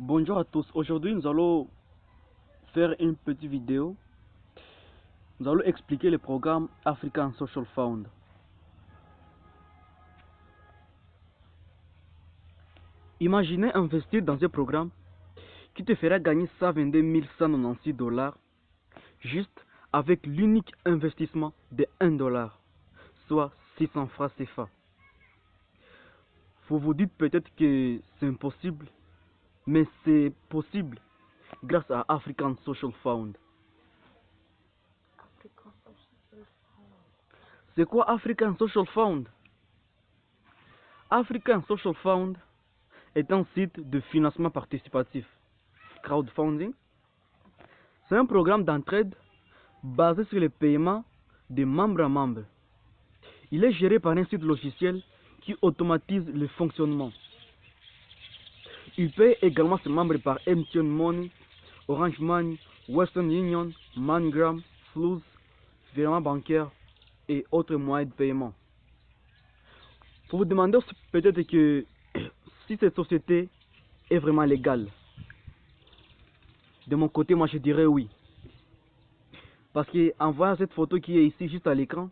Bonjour à tous, aujourd'hui nous allons faire une petite vidéo. Nous allons expliquer le programme African Social Fund. Imaginez investir dans un programme qui te fera gagner 122 196 dollars juste avec l'unique investissement de 1 dollar, soit 600 francs CFA. Vous vous dites peut-être que c'est impossible, mais c'est possible grâce à African Social Fund. C'est quoi African Social Fund? African Social Fund est un site de financement participatif, crowdfunding. C'est un programme d'entraide basé sur le paiement de membre à membre. Il est géré par un site logiciel qui automatise le fonctionnement. Il paye également ses membres par MTN Money, Orange Money, Western Union, MoneyGram, Flux, virement bancaire et autres moyens de paiement. Vous vous demandez peut-être que si cette société est vraiment légale. De mon côté, moi je dirais oui. Parce qu'en voyant cette photo qui est ici juste à l'écran,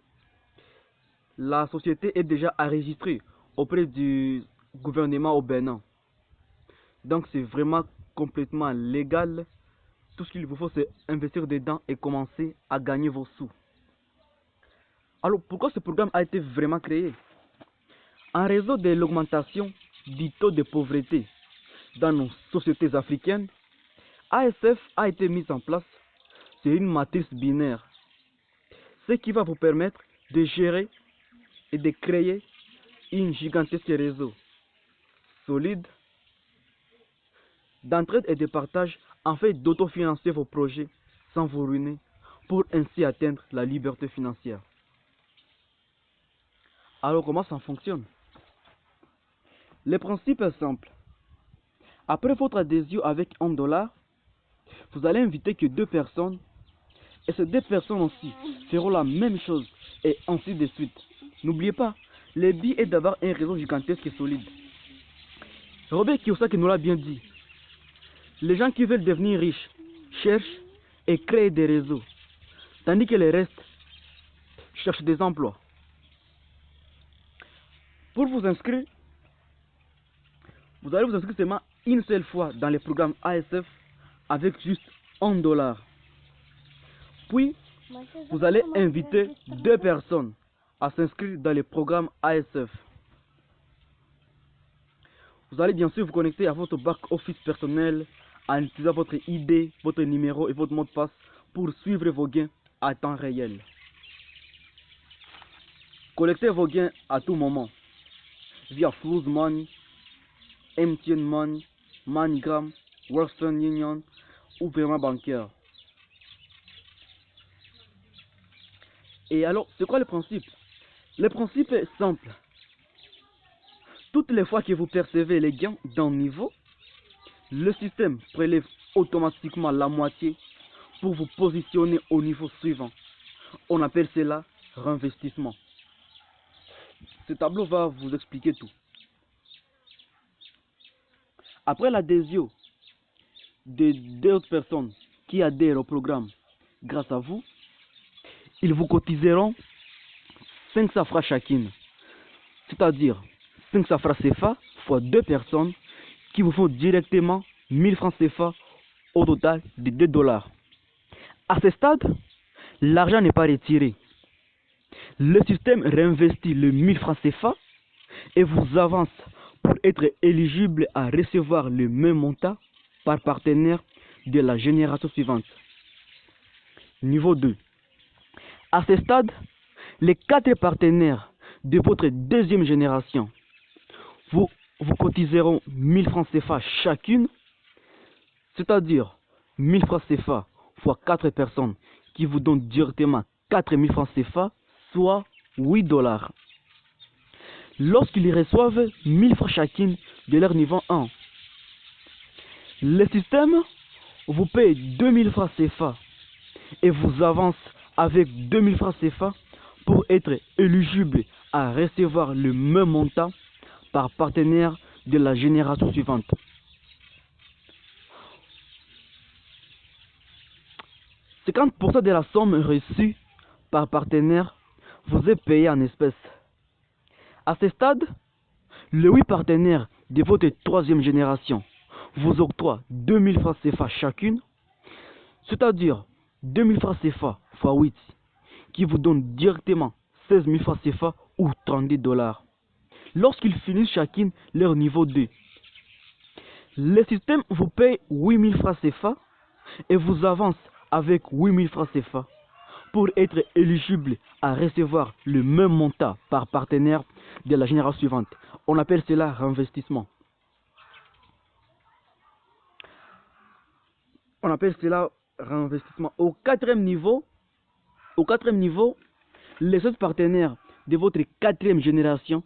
la société est déjà enregistrée auprès du gouvernement au Bénin. Donc c'est vraiment complètement légal. Tout ce qu'il vous faut, c'est investir dedans et commencer à gagner vos sous. Alors pourquoi ce programme a été vraiment créé? En raison de l'augmentation du taux de pauvreté dans nos sociétés africaines, ASF a été mise en place sur une matrice binaire, ce qui va vous permettre de gérer et de créer une gigantesque réseau solide d'entraide et de partage afin d'autofinancer vos projets sans vous ruiner pour ainsi atteindre la liberté financière. Alors comment ça fonctionne? Le principe est simple. Après votre adhésion avec 1 dollar, vous allez inviter que 2 personnes et ces 2 personnes aussi feront la même chose et ainsi de suite. N'oubliez pas, le but est d'avoir un réseau gigantesque et solide. Robert Kiyosaki nous l'a bien dit. Les gens qui veulent devenir riches cherchent et créent des réseaux, tandis que les restes cherchent des emplois. Pour vous inscrire, vous allez vous inscrire seulement une seule fois dans le programme ASF avec juste 1 dollar. Puis, vous allez inviter 2 personnes à s'inscrire dans le programme ASF. Vous allez bien sûr vous connecter à votre back-office personnel en utilisant votre ID, votre numéro et votre mot de passe pour suivre vos gains à temps réel. Collectez vos gains à tout moment via Flux Money, MTN Money, MoneyGram, Western Union ou virement bancaire. Et alors, c'est quoi le principe? Le principe est simple. Toutes les fois que vous percevez les gains d'un niveau, le système prélève automatiquement la moitié pour vous positionner au niveau suivant. On appelle cela réinvestissement. Ce tableau va vous expliquer tout. Après l'adhésion de 2 autres personnes qui adhèrent au programme grâce à vous, ils vous cotiseront 500 francs chacune. C'est-à-dire 500 francs CFA fois 2 personnes qui vous font directement 1000 francs CFA au total de 2 dollars. À ce stade, l'argent n'est pas retiré. Le système réinvestit le 1000 francs CFA et vous avance pour être éligible à recevoir le même montant par partenaire de la génération suivante. Niveau 2. À ce stade, les 4 partenaires de votre deuxième génération vous cotiseront 1000 francs CFA chacune, c'est-à-dire 1000 francs CFA fois 4 personnes qui vous donnent directement 4000 francs CFA, soit 8 dollars. Lorsqu'ils reçoivent 1000 francs chacune de leur niveau 1, le système vous paye 2000 francs CFA et vous avance avec 2000 francs CFA pour être éligible à recevoir le même montant par partenaire de la génération suivante. 50% de la somme reçue par partenaire vous est payée en espèces. À ce stade, les 8 partenaires de votre troisième génération vous octroient 2000 francs CFA chacune, c'est-à-dire 2000 francs CFA x 8, qui vous donne directement 16 000 francs CFA ou 32 $. Lorsqu'ils finissent chacune leur niveau 2, le système vous paye 8 000 francs CFA et vous avance avec 8 000 francs CFA pour être éligible à recevoir le même montant par partenaire de la génération suivante. On appelle cela réinvestissement. On appelle cela réinvestissement. Au quatrième niveau, les autres partenaires de votre quatrième génération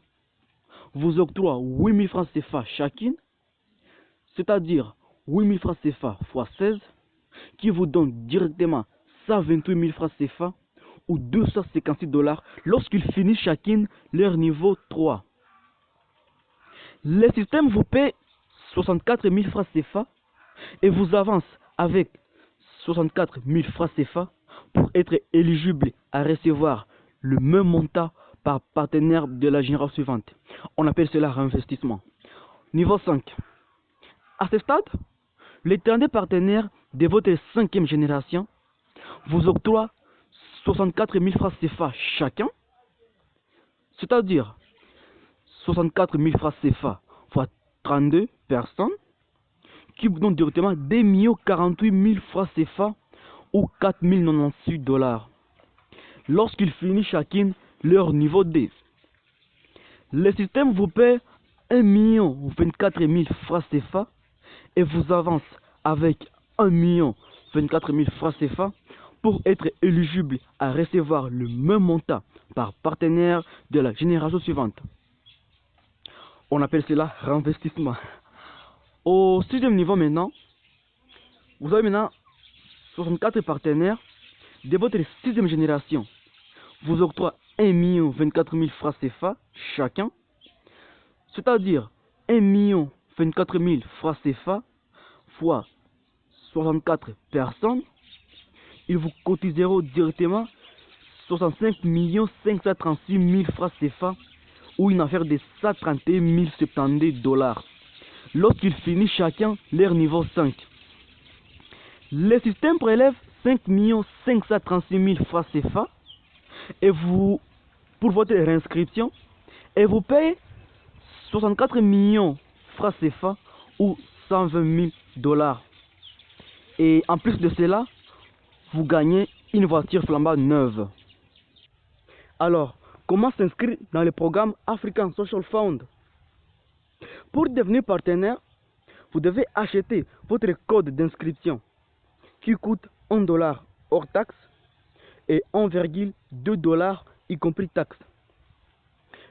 vous octroient 8 000 francs CFA chacune, c'est-à-dire 8 000 francs CFA x 16, qui vous donne directement 128 000 francs CFA ou 256 $ lorsqu'ils finissent chacune leur niveau 3. Le système vous paie 64 000 francs CFA et vous avance avec 64 000 francs CFA pour être éligible à recevoir le même montant par partenaire de la génération suivante. On appelle cela réinvestissement. Niveau 5. À ce stade, les 32 partenaires de votre cinquième génération vous octroient 64 000 francs CFA chacun, c'est-à-dire 64 000 francs CFA x 32 personnes, qui vous donnent directement 2 48 000 francs CFA ou 4 098 $. Lorsqu'ils finissent chacune leur niveau D, le système vous paie 1 24 000 francs CFA et vous avance avec 1 24 000 francs CFA pour être éligible à recevoir le même montant par partenaire de la génération suivante. On appelle cela réinvestissement. Au sixième niveau maintenant, vous avez maintenant 64 partenaires de votre sixième génération vous octroient 1 24 000 francs CFA chacun, c'est-à-dire 1 24 000 francs CFA fois 64 personnes. Ils vous cotiseront directement 65 536 000 francs CFA ou une affaire de 131 070 $. Lorsqu'ils finissent chacun leur niveau 5, le système prélève 5 536 000 francs CFA et vous, pour votre réinscription, et vous paye 64 millions francs CFA ou 120 000 $. Et en plus de cela, vous gagnez une voiture flambant neuve. Alors, comment s'inscrire dans le programme African Social Fund? Pour devenir partenaire, vous devez acheter votre code d'inscription qui coûte 1 $ hors taxe et 1,2 $ y compris taxe.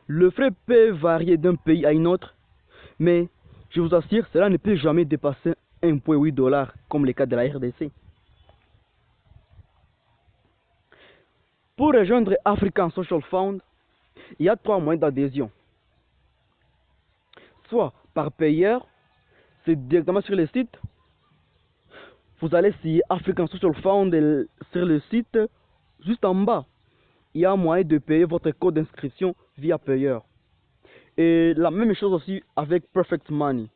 Le frais peut varier d'un pays à un autre, mais je vous assure, cela ne peut jamais dépasser 1,8 $ comme le cas de la RDC. Pour rejoindre African Social Fund, il y a 3 moyens d'adhésion. Soit par payeur, c'est directement sur le site. Vous allez signer African Social Fund sur le site, juste en bas. Il y a un moyen de payer votre code d'inscription via payeur. Et la même chose aussi avec Perfect Money.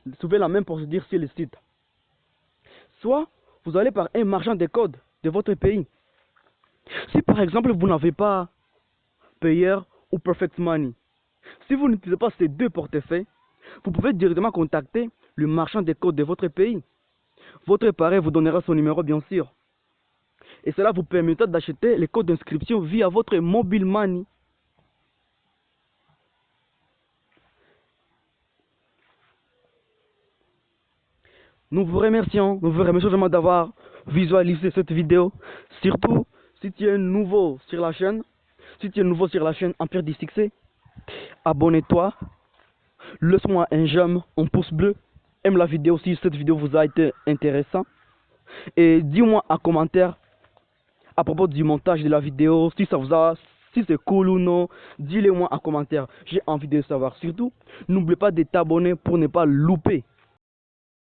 Vous trouvez la même procédure sur le site. Soit vous allez par un marchand de codes de votre pays. Si par exemple vous n'avez pas payeur ou Perfect Money, si vous n'utilisez pas ces deux portefeuilles, vous pouvez directement contacter le marchand de codes de votre pays. Votre parrain vous donnera son numéro bien sûr. Et cela vous permettra d'acheter les codes d'inscription via votre mobile money. Nous vous remercions vraiment d'avoir visualisé cette vidéo. Surtout si tu es nouveau sur la chaîne, Empire du Succès, abonne-toi, laisse-moi un j'aime, un pouce bleu, aime la vidéo si cette vidéo vous a été intéressante. Et dis-moi en commentaire à propos du montage de la vidéo, si c'est cool ou non, dis-le moi en commentaire. J'ai envie de savoir. Surtout, n'oublie pas de t'abonner pour ne pas louper